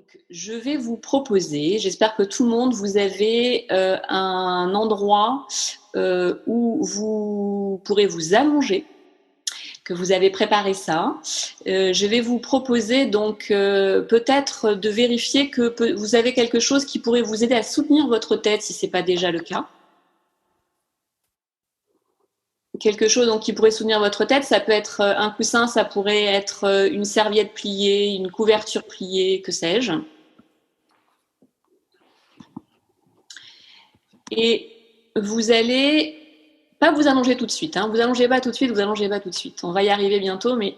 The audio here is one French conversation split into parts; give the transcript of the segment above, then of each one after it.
Donc, je vais vous proposer, j'espère que tout le monde, vous avez un endroit où vous pourrez vous allonger, que vous avez préparé ça. Je vais vous proposer donc peut-être de vérifier que vous avez quelque chose qui pourrait vous aider à soutenir votre tête si ce n'est pas déjà le cas. Quelque chose donc, qui pourrait soutenir votre tête, ça peut être un coussin, ça pourrait être une serviette pliée, une couverture pliée, que sais-je. Et vous allez pas vous allonger tout de suite. Vous allongez pas tout de suite, vous allongez pas tout de suite. On va y arriver bientôt, mais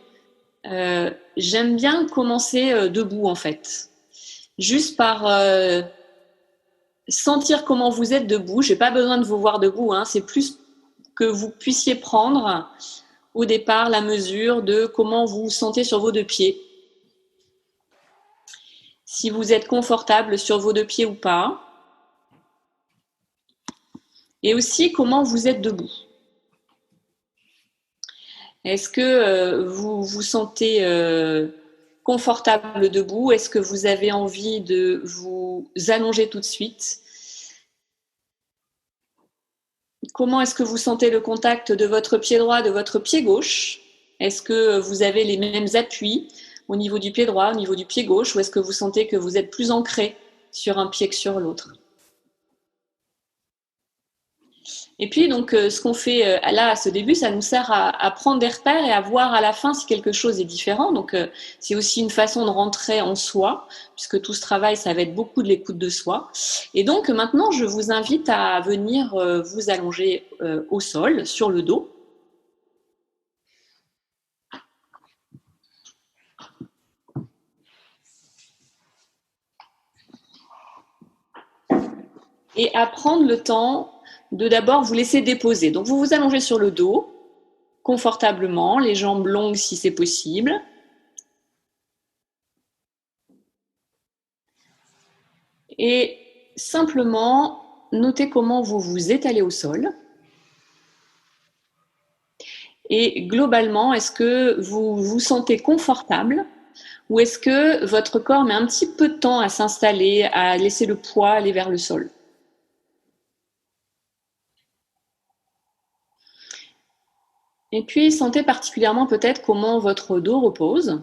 j'aime bien commencer debout en fait. Juste par sentir comment vous êtes debout. J'ai pas besoin de vous voir debout. C'est plus que vous puissiez prendre au départ la mesure de comment vous vous sentez sur vos deux pieds. Si vous êtes confortable sur vos deux pieds ou pas. Et aussi comment vous êtes debout. Est-ce que vous vous sentez confortable debout? Est-ce que vous avez envie de vous allonger tout de suite? Comment est-ce que vous sentez le contact de votre pied droit, de votre pied gauche? Est-ce que vous avez les mêmes appuis au niveau du pied droit, au niveau du pied gauche, ou est-ce que vous sentez que vous êtes plus ancré sur un pied que sur l'autre? Et puis, donc, ce qu'on fait là, à ce début, ça nous sert à prendre des repères et à voir à la fin si quelque chose est différent. Donc, c'est aussi une façon de rentrer en soi, puisque tout ce travail, ça va être beaucoup de l'écoute de soi. Et donc, maintenant, je vous invite à venir vous allonger au sol, sur le dos. Et à prendre le temps de d'abord vous laisser déposer. Donc, vous vous allongez sur le dos, confortablement, les jambes longues si c'est possible. Et simplement, notez comment vous vous étalez au sol. Et globalement, est-ce que vous vous sentez confortable ou est-ce que votre corps met un petit peu de temps à s'installer, à laisser le poids aller vers le sol? Et puis, sentez particulièrement peut-être comment votre dos repose.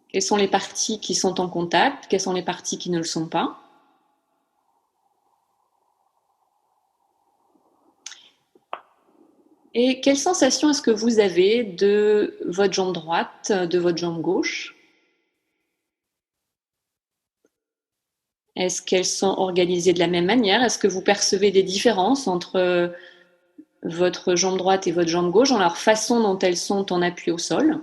Quelles sont les parties qui sont en contact? Quelles sont les parties qui ne le sont pas? Et quelle sensation est-ce que vous avez de votre jambe droite, de votre jambe gauche? Est-ce qu'elles sont organisées de la même manière? Est-ce que vous percevez des différences entre votre jambe droite et votre jambe gauche dans leur façon dont elles sont en appui au sol?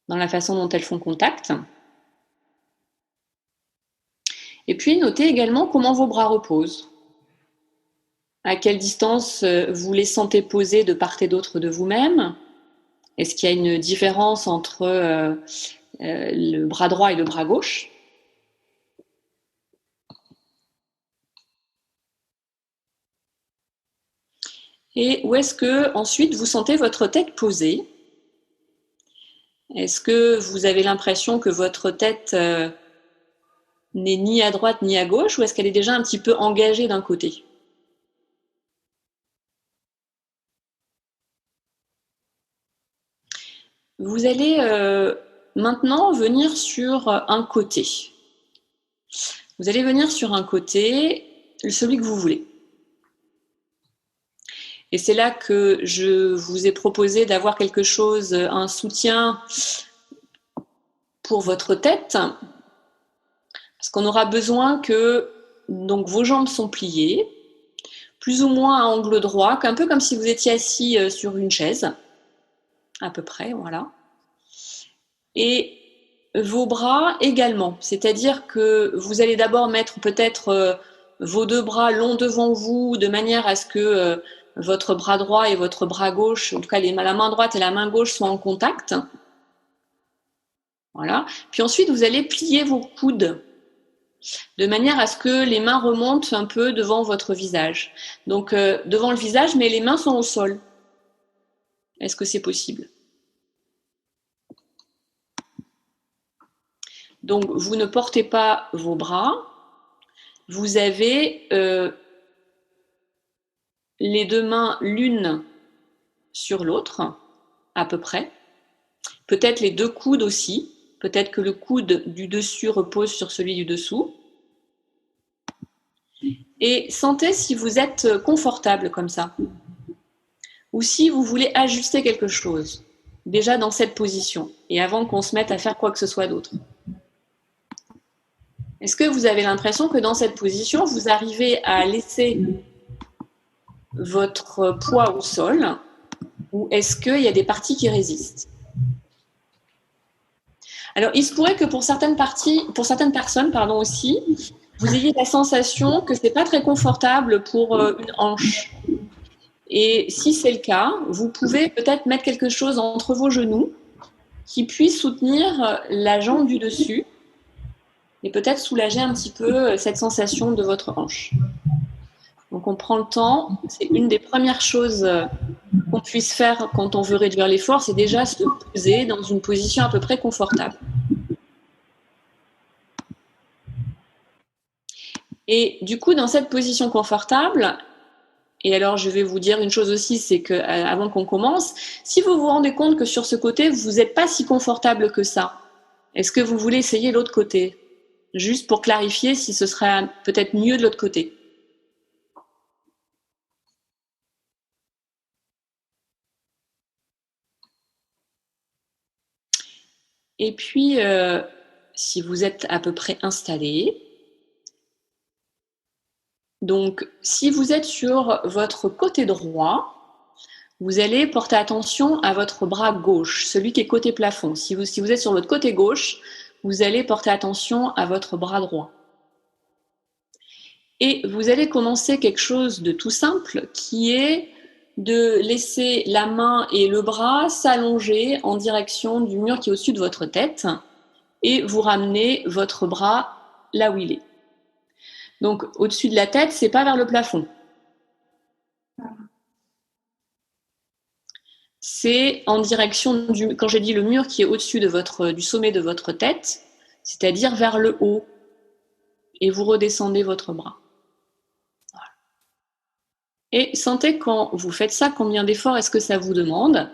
Dans la façon dont elles font contact? Et puis, notez également comment vos bras reposent. À quelle distance vous les sentez posés de part et d'autre de vous-même? Est-ce qu'il y a une différence entre le bras droit et le bras gauche? Et où est-ce que ensuite vous sentez votre tête posée? Est-ce que vous avez l'impression que votre tête n'est ni à droite ni à gauche, ou est-ce qu'elle est déjà un petit peu engagée d'un côté? Vous allez maintenant venir sur un côté. Vous allez venir sur un côté, celui que vous voulez. Et c'est là que je vous ai proposé d'avoir quelque chose, un soutien pour votre tête, parce qu'on aura besoin que donc, vos jambes sont pliées, plus ou moins à angle droit, un peu comme si vous étiez assis sur une chaise, à peu près, voilà. Et vos bras également, c'est-à-dire que vous allez d'abord mettre peut-être vos deux bras longs devant vous, de manière à ce que votre bras droit et votre bras gauche, en tout cas la main droite et la main gauche soient en contact. Voilà. Puis ensuite, vous allez plier vos coudes de manière à ce que les mains remontent un peu devant votre visage. Donc devant le visage, mais les mains sont au sol. Est-ce que c'est possible? Donc, vous ne portez pas vos bras. Vous avez les deux mains l'une sur l'autre, à peu près. Peut-être les deux coudes aussi. Peut-être que le coude du dessus repose sur celui du dessous. Et sentez si vous êtes confortable comme ça. Ou si vous voulez ajuster quelque chose, déjà dans cette position, et avant qu'on se mette à faire quoi que ce soit d'autre. Est-ce que vous avez l'impression que dans cette position, vous arrivez à laisser votre poids au sol, ou est-ce qu'il y a des parties qui résistent? Alors, il se pourrait que pour certaines personnes, aussi, vous ayez la sensation que c'est pas très confortable pour une hanche. Et si c'est le cas, vous pouvez peut-être mettre quelque chose entre vos genoux qui puisse soutenir la jambe du dessus et peut-être soulager un petit peu cette sensation de votre hanche. Donc on prend le temps, c'est une des premières choses qu'on puisse faire quand on veut réduire l'effort, c'est déjà se poser dans une position à peu près confortable. Et du coup, dans cette position confortable, et alors je vais vous dire une chose aussi, c'est que avant qu'on commence, si vous vous rendez compte que sur ce côté, vous n'êtes pas si confortable que ça, est-ce que vous voulez essayer l'autre côté? Juste pour clarifier si ce serait peut-être mieux de l'autre côté. Et puis, si vous êtes à peu près installé, donc si vous êtes sur votre côté droit, vous allez porter attention à votre bras gauche, celui qui est côté plafond. Si vous êtes sur votre côté gauche, vous allez porter attention à votre bras droit. Et vous allez commencer quelque chose de tout simple qui est de laisser la main et le bras s'allonger en direction du mur qui est au-dessus de votre tête et vous ramenez votre bras là où il est. Donc au-dessus de la tête, c'est pas vers le plafond. C'est en direction quand j'ai dit le mur qui est au-dessus du sommet de votre tête, c'est-à-dire vers le haut. Et vous redescendez votre bras. Voilà. Et sentez quand vous faites ça, combien d'efforts est-ce que ça vous demande?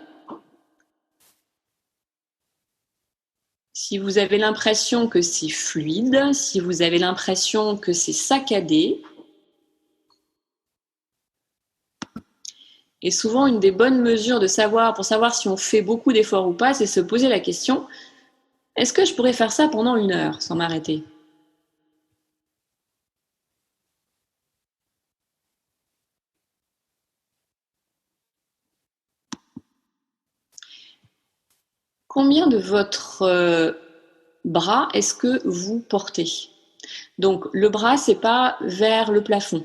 Si vous avez l'impression que c'est fluide, si vous avez l'impression que c'est saccadé. Et souvent, une des bonnes mesures pour savoir si on fait beaucoup d'efforts ou pas, c'est se poser la question, est-ce que je pourrais faire ça pendant 1 heure sans m'arrêter? Combien de votre bras est-ce que vous portez? Donc le bras, c'est pas vers le plafond.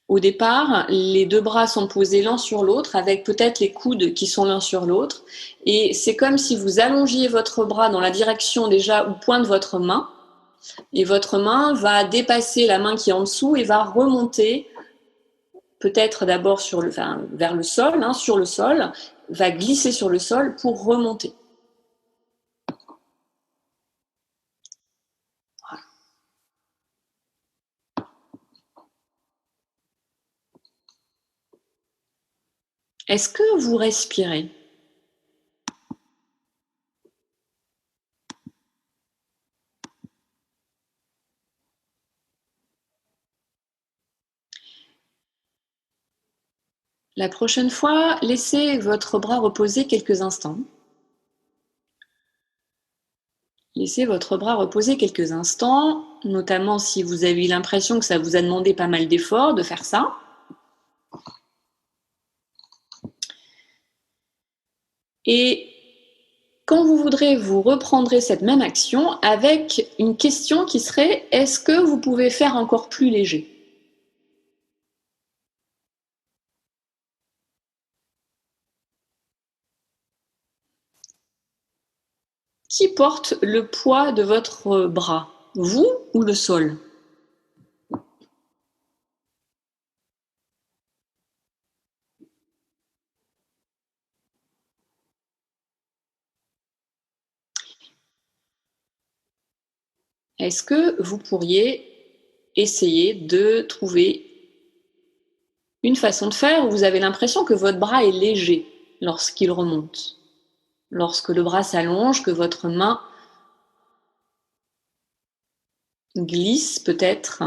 Au départ, les deux bras sont posés l'un sur l'autre avec peut-être les coudes qui sont l'un sur l'autre. Et c'est comme si vous allongiez votre bras dans la direction déjà où pointe votre main. Et votre main va dépasser la main qui est en dessous et va remonter peut-être d'abord vers le sol, sur le sol, va glisser sur le sol pour remonter. Voilà. Est-ce que vous respirez? La prochaine fois, laissez votre bras reposer quelques instants. Laissez votre bras reposer quelques instants, notamment si vous avez l'impression que ça vous a demandé pas mal d'efforts de faire ça. Et quand vous voudrez, vous reprendrez cette même action avec une question qui serait « Est-ce que vous pouvez faire encore plus léger ?» Qui porte le poids de votre bras? Vous ou le sol? est-ce que vous pourriez essayer de trouver une façon de faire où vous avez l'impression que votre bras est léger lorsqu'il remonte, lorsque le bras s'allonge, que votre main glisse peut-être.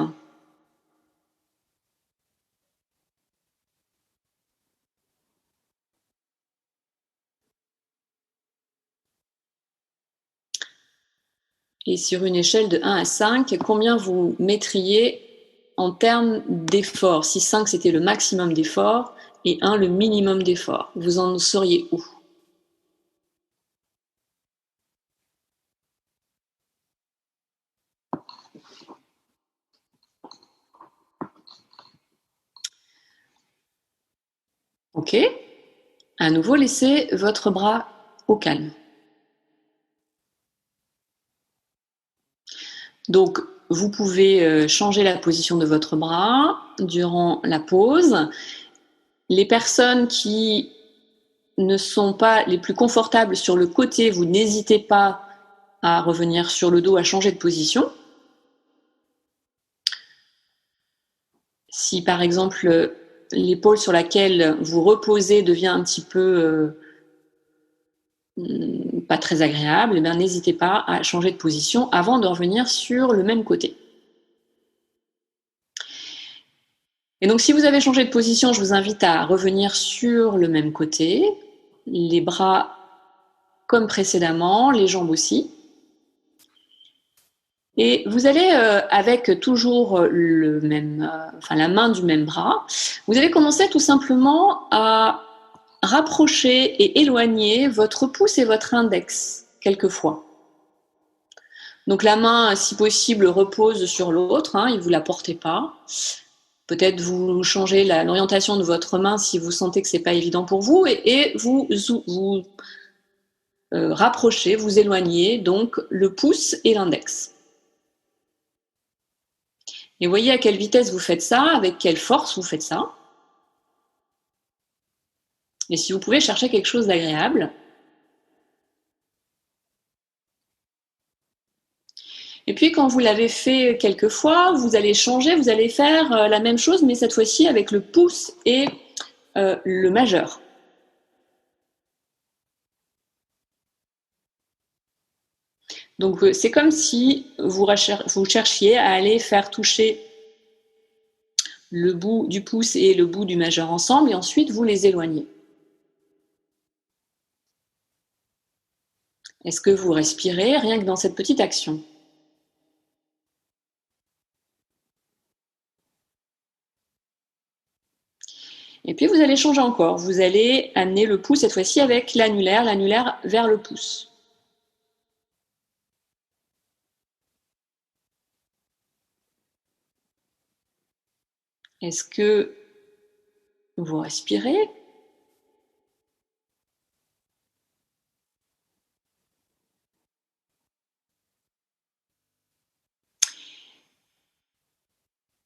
Et sur une échelle de 1 à 5, combien vous mettriez en termes d'effort? Si 5 c'était le maximum d'effort et 1 le minimum d'effort, vous en seriez où? Ok. À nouveau, laissez votre bras au calme. Donc, vous pouvez changer la position de votre bras durant la pause. Les personnes qui ne sont pas les plus confortables sur le côté, vous n'hésitez pas à revenir sur le dos, à changer de position. Si par exemple l'épaule sur laquelle vous reposez devient un petit peu pas très agréable, eh bien, n'hésitez pas à changer de position avant de revenir sur le même côté. Et donc si vous avez changé de position, je vous invite à revenir sur le même côté, les bras comme précédemment, les jambes aussi. Et vous allez, avec toujours la main du même bras, vous allez commencer tout simplement à rapprocher et éloigner votre pouce et votre index quelquefois. Donc la main, si possible, repose sur l'autre, et vous ne la portez pas. Peut-être vous changez l'orientation de votre main si vous sentez que ce n'est pas évident pour vous et vous rapprochez, vous éloignez donc le pouce et l'index. Et voyez à quelle vitesse vous faites ça, avec quelle force vous faites ça. Et si vous pouvez chercher quelque chose d'agréable. Et puis quand vous l'avez fait quelques fois, vous allez changer, vous allez faire la même chose, mais cette fois-ci avec le pouce et le majeur. Donc c'est comme si vous cherchiez à aller faire toucher le bout du pouce et le bout du majeur ensemble, et ensuite vous les éloignez. Est-ce que vous respirez rien que dans cette petite action? Et puis vous allez changer encore. Vous allez amener le pouce cette fois-ci avec l'annulaire vers le pouce. Est-ce que vous respirez?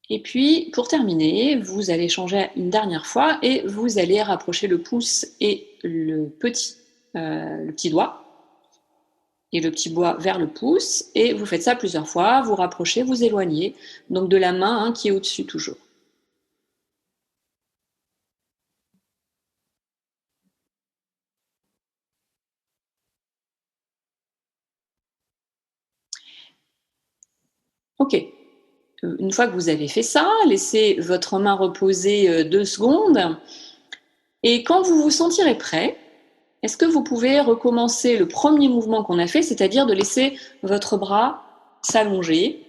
Et puis, pour terminer, vous allez changer une dernière fois et vous allez rapprocher le pouce et le petit doigt et le petit doigt vers le pouce, et vous faites ça plusieurs fois, vous rapprochez, vous éloignez, donc de la main qui est au-dessus toujours. Ok. Une fois que vous avez fait ça, laissez votre main reposer 2 secondes, et quand vous vous sentirez prêt, est-ce que vous pouvez recommencer le premier mouvement qu'on a fait, c'est-à-dire de laisser votre bras s'allonger,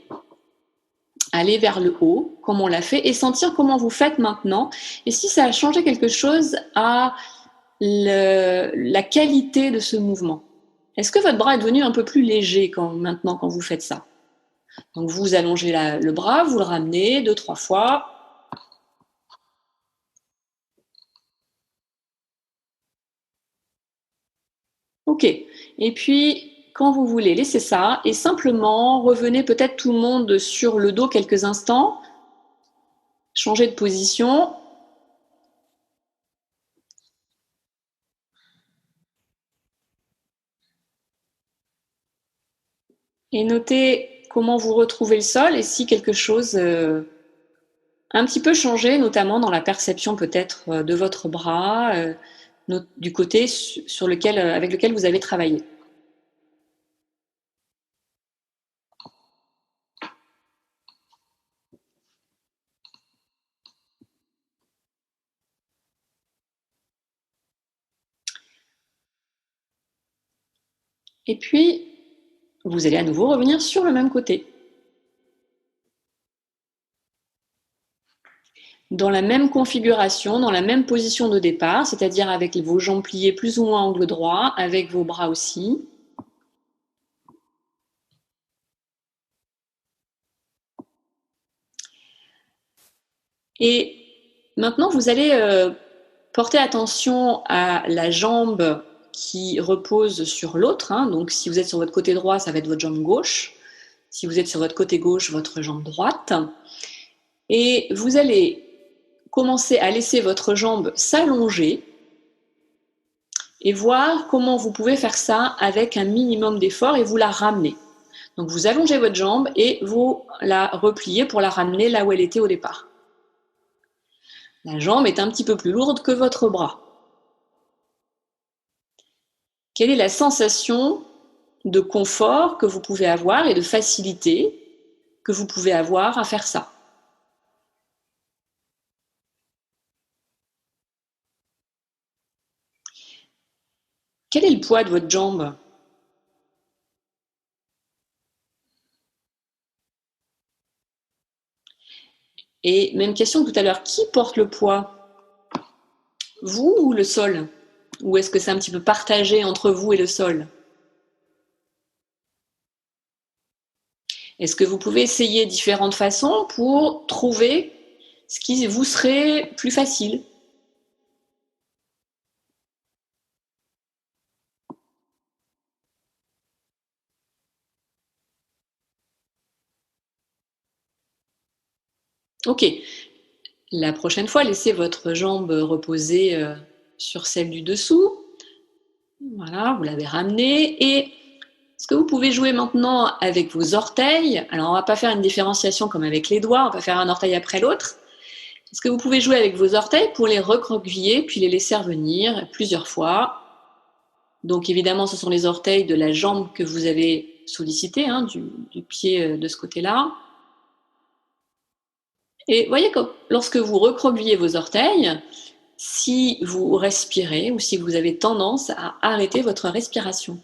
aller vers le haut, comme on l'a fait, et sentir comment vous faites maintenant, et si ça a changé quelque chose à la qualité de ce mouvement. Est-ce que votre bras est devenu un peu plus léger maintenant quand vous faites ça? Donc vous allongez le bras, vous le ramenez 2-3 fois. Ok. Et puis, quand vous voulez, laissez ça et simplement revenez peut-être tout le monde sur le dos quelques instants. Changez de position. Et notez comment vous retrouvez le sol et si quelque chose a un petit peu changé, notamment dans la perception peut-être de votre bras, du côté avec lequel vous avez travaillé. Et puis, vous allez à nouveau revenir sur le même côté. Dans la même configuration, dans la même position de départ, c'est-à-dire avec vos jambes pliées plus ou moins angle droit, avec vos bras aussi. Et maintenant, vous allez porter attention à la jambe qui repose sur l'autre. Donc, si vous êtes sur votre côté droit, ça va être votre jambe gauche. Si vous êtes sur votre côté gauche, votre jambe droite. Et vous allez commencer à laisser votre jambe s'allonger et voir comment vous pouvez faire ça avec un minimum d'effort et vous la ramener. Donc, vous allongez votre jambe et vous la repliez pour la ramener là où elle était au départ. La jambe est un petit peu plus lourde que votre bras. Quelle est la sensation de confort que vous pouvez avoir et de facilité que vous pouvez avoir à faire ça? Quel est le poids de votre jambe? Et même question que tout à l'heure, qui porte le poids? Vous ou le sol? Ou est-ce que c'est un petit peu partagé entre vous et le sol? Est-ce que vous pouvez essayer différentes façons pour trouver ce qui vous serait plus facile? Ok. La prochaine fois, laissez votre jambe reposer sur celle du dessous. Voilà, vous l'avez ramenée. Et ce que vous pouvez jouer maintenant avec vos orteils, alors on ne va pas faire une différenciation comme avec les doigts, on va faire un orteil après l'autre. Ce que vous pouvez jouer avec vos orteils pour les recroqueviller, puis les laisser revenir plusieurs fois. Donc évidemment, ce sont les orteils de la jambe que vous avez sollicité, du pied de ce côté-là. Et voyez que lorsque vous recroquevillez vos orteils, si vous respirez ou si vous avez tendance à arrêter votre respiration.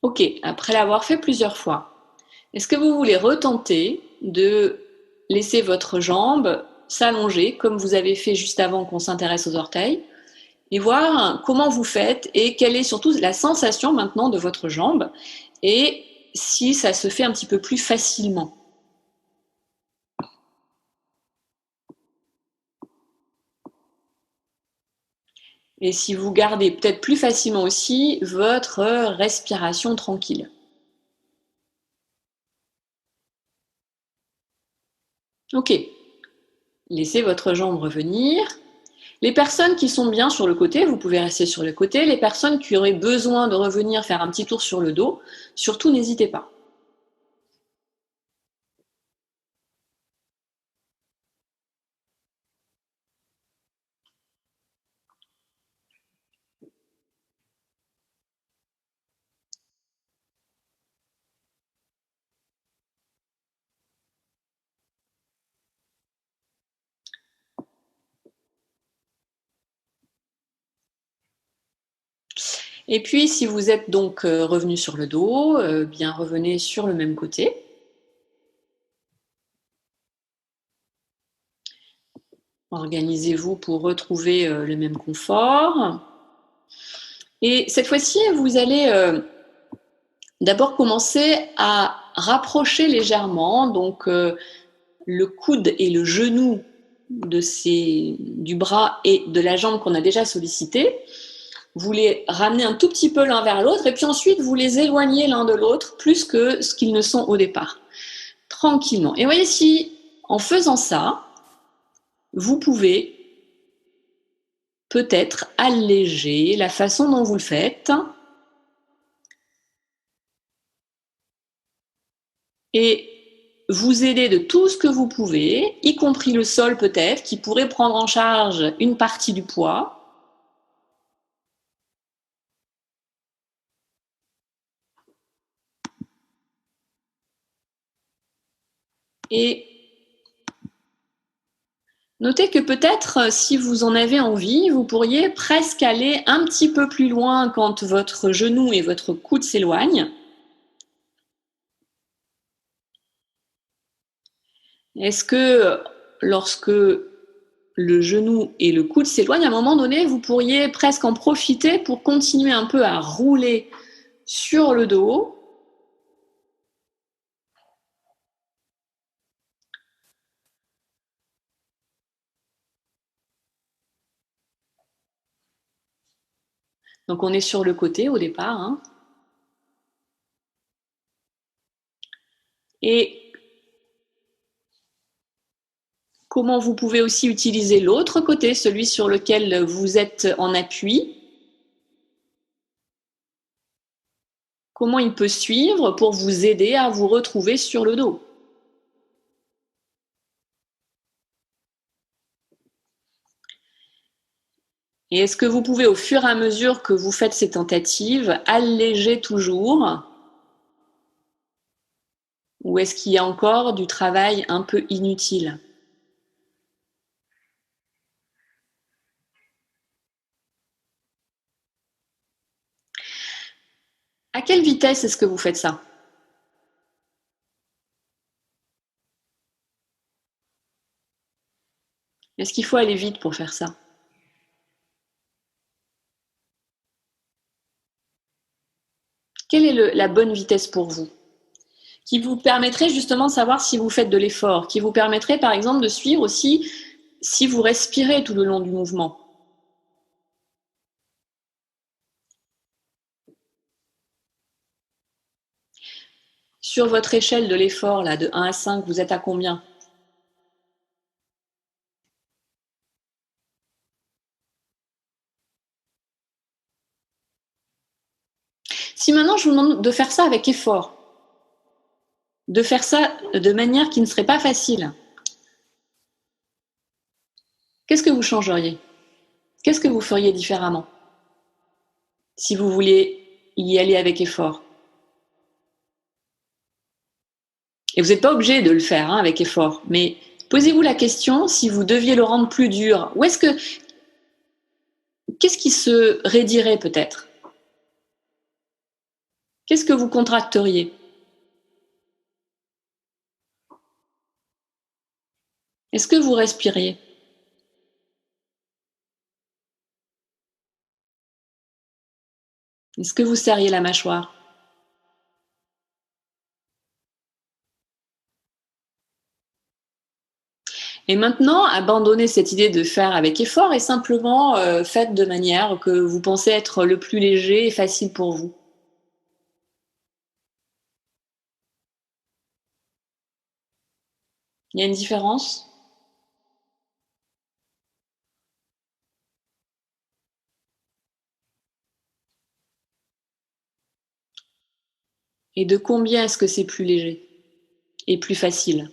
Ok, après l'avoir fait plusieurs fois, est-ce que vous voulez retenter de laisser votre jambe s'allonger comme vous avez fait juste avant qu'on s'intéresse aux orteils et voir comment vous faites et quelle est surtout la sensation maintenant de votre jambe et si ça se fait un petit peu plus facilement. Et si vous gardez peut-être plus facilement aussi votre respiration tranquille. Ok, laissez votre jambe revenir. Les personnes qui sont bien sur le côté, vous pouvez rester sur le côté. Les personnes qui auraient besoin de revenir faire un petit tour sur le dos, surtout n'hésitez pas. Et puis, si vous êtes donc revenu sur le dos, bien revenez sur le même côté. Organisez-vous pour retrouver le même confort. Et cette fois-ci, vous allez d'abord commencer à rapprocher légèrement donc le coude et le genou du bras et de la jambe qu'on a déjà sollicité. Vous les ramenez un tout petit peu l'un vers l'autre et puis ensuite vous les éloignez l'un de l'autre plus que ce qu'ils ne sont au départ. Tranquillement. Et voyez si en faisant ça, vous pouvez peut-être alléger la façon dont vous le faites et vous aider de tout ce que vous pouvez, y compris le sol peut-être, qui pourrait prendre en charge une partie du poids. Et notez que peut-être, si vous en avez envie, vous pourriez presque aller un petit peu plus loin quand votre genou et votre coude s'éloignent. Est-ce que lorsque le genou et le coude s'éloignent, à un moment donné, vous pourriez presque en profiter pour continuer un peu à rouler sur le dos. Donc on est sur le côté au départ, hein. Et comment vous pouvez aussi utiliser l'autre côté, celui sur lequel vous êtes en appui. Comment il peut suivre pour vous aider à vous retrouver sur le dos. Et est-ce que vous pouvez, au fur et à mesure que vous faites ces tentatives, alléger toujours? Ou est-ce qu'il y a encore du travail un peu inutile? À quelle vitesse est-ce que vous faites ça? Est-ce qu'il faut aller vite pour faire ça? Quelle est la bonne vitesse pour vous? Qui vous permettrait justement de savoir si vous faites de l'effort, qui vous permettrait par exemple de suivre aussi si vous respirez tout le long du mouvement. Sur votre échelle de l'effort, là, de 1 à 5, vous êtes à combien? Si maintenant je vous demande de faire ça avec effort, de faire ça de manière qui ne serait pas facile, qu'est-ce que vous changeriez? Qu'est-ce que vous feriez différemment si vous vouliez y aller avec effort? Et vous n'êtes pas obligé de le faire, hein, avec effort, mais posez-vous la question si vous deviez le rendre plus dur. Qu'est-ce qui se raidirait peut-être? Qu'est-ce que vous contracteriez? Est-ce que vous respiriez? Est-ce que vous serriez la mâchoire? Et maintenant, abandonnez cette idée de faire avec effort et simplement faites de manière que vous pensez être le plus léger et facile pour vous. Il y a une différence? Et de combien est-ce que c'est plus léger et plus facile?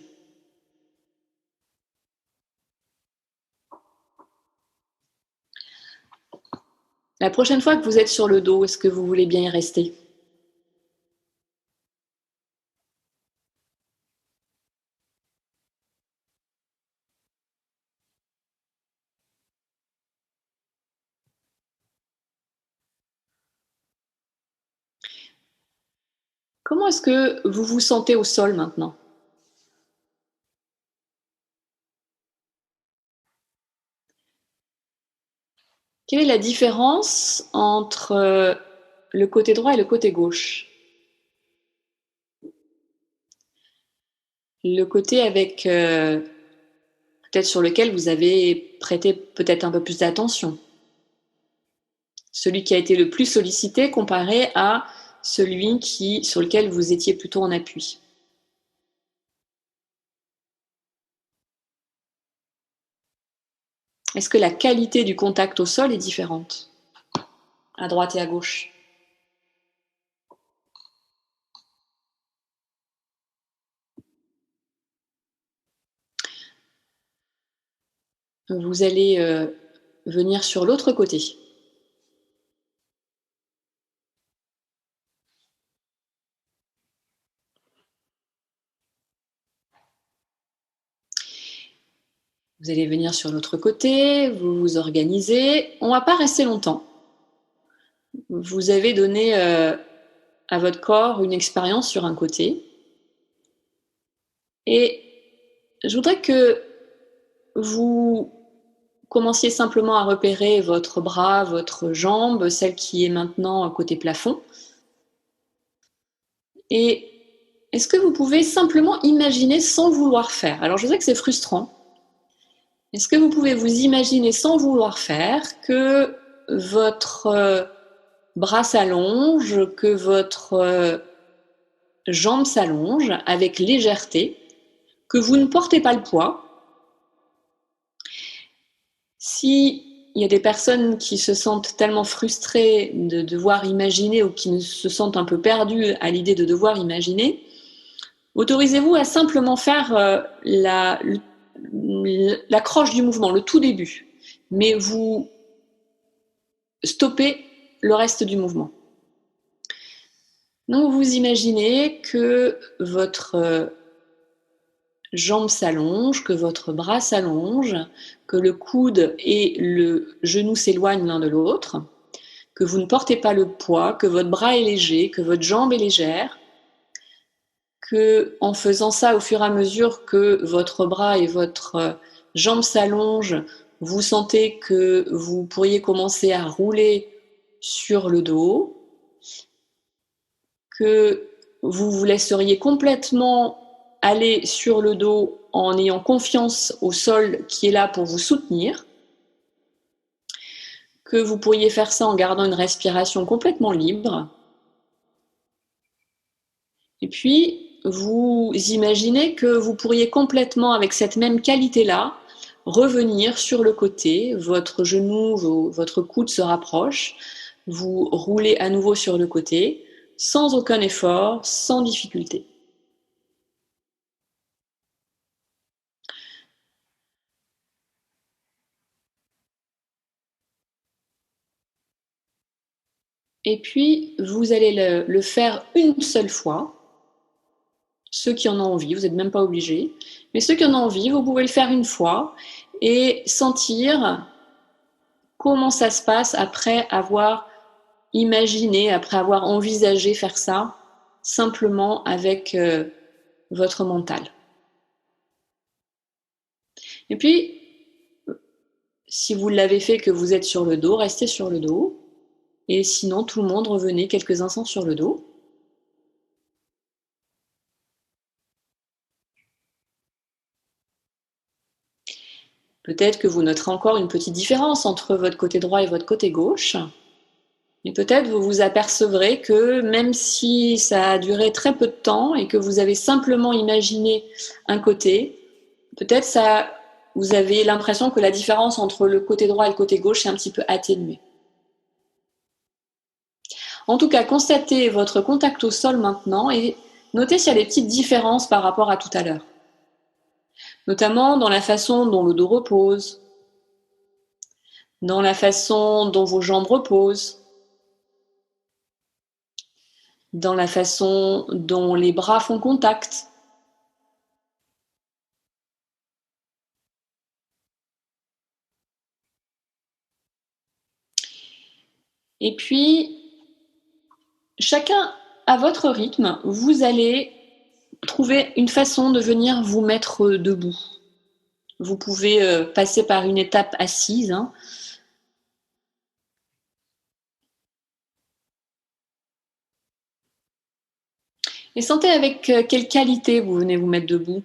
La prochaine fois que vous êtes sur le dos, est-ce que vous voulez bien y rester? Comment est-ce que vous vous sentez au sol maintenant? Quelle est la différence entre le côté droit et le côté gauche? Le côté avec peut-être sur lequel vous avez prêté peut-être un peu plus d'attention. Celui qui a été le plus sollicité comparé à celui sur lequel vous étiez plutôt en appui. Est-ce que la qualité du contact au sol est différente, à droite et à gauche? Vous allez venir sur l'autre côté. Vous allez venir sur l'autre côté, vous vous organisez. On ne va pas rester longtemps. Vous avez donné à votre corps une expérience sur un côté. Et je voudrais que vous commenciez simplement à repérer votre bras, votre jambe, celle qui est maintenant côté plafond. Et est-ce que vous pouvez simplement imaginer sans vouloir faire? Alors je sais que c'est frustrant. Est-ce que vous pouvez vous imaginer sans vouloir faire que votre bras s'allonge, que votre jambe s'allonge avec légèreté, que vous ne portez pas le poids? Si il y a des personnes qui se sentent tellement frustrées de devoir imaginer ou qui se sentent un peu perdues à l'idée de devoir imaginer, autorisez-vous à simplement faire l'accroche du mouvement, le tout début, mais vous stoppez le reste du mouvement. Donc vous imaginez que votre jambe s'allonge, que votre bras s'allonge, que le coude et le genou s'éloignent l'un de l'autre, que vous ne portez pas le poids, que votre bras est léger, que votre jambe est légère, que en faisant ça au fur et à mesure que votre bras et votre jambe s'allongent, vous sentez que vous pourriez commencer à rouler sur le dos, que vous vous laisseriez complètement aller sur le dos en ayant confiance au sol qui est là pour vous soutenir, que vous pourriez faire ça en gardant une respiration complètement libre. Et puis, vous imaginez que vous pourriez complètement, avec cette même qualité-là, revenir sur le côté, votre genou, votre coude se rapproche, vous roulez à nouveau sur le côté, sans aucun effort, sans difficulté. Et puis, vous allez le faire une seule fois. Ceux qui en ont envie, vous n'êtes même pas obligés. Mais ceux qui en ont envie, vous pouvez le faire une fois et sentir comment ça se passe après avoir imaginé, après avoir envisagé faire ça, simplement avec votre mental. Et puis, si vous l'avez fait, que vous êtes sur le dos, restez sur le dos. Et sinon, tout le monde, revenez quelques instants sur le dos. Peut-être que vous noterez encore une petite différence entre votre côté droit et votre côté gauche. Et peut-être vous vous apercevrez que même si ça a duré très peu de temps et que vous avez simplement imaginé un côté, peut-être ça, vous avez l'impression que la différence entre le côté droit et le côté gauche est un petit peu atténuée. En tout cas, constatez votre contact au sol maintenant et notez s'il y a des petites différences par rapport à tout à l'heure. Notamment dans la façon dont le dos repose, dans la façon dont vos jambes reposent, dans la façon dont les bras font contact. Et puis, chacun à votre rythme, vous allez trouver une façon de venir vous mettre debout. Vous pouvez passer par une étape assise. Et sentez avec quelle qualité vous venez vous mettre debout.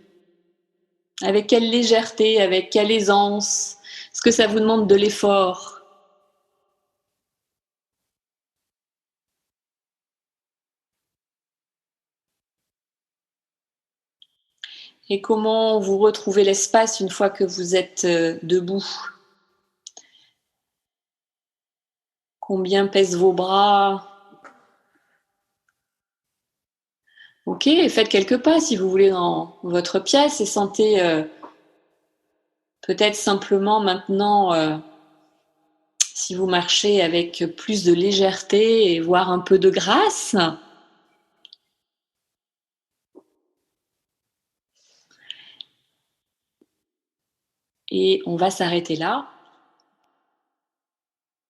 Avec quelle légèreté, avec quelle aisance. Est-ce que ça vous demande de l'effort? Et comment vous retrouvez l'espace une fois que vous êtes debout? Combien pèsent vos bras? Ok, faites quelques pas si vous voulez dans votre pièce et sentez peut-être simplement maintenant si vous marchez avec plus de légèreté et voire un peu de grâce. Et on va s'arrêter là.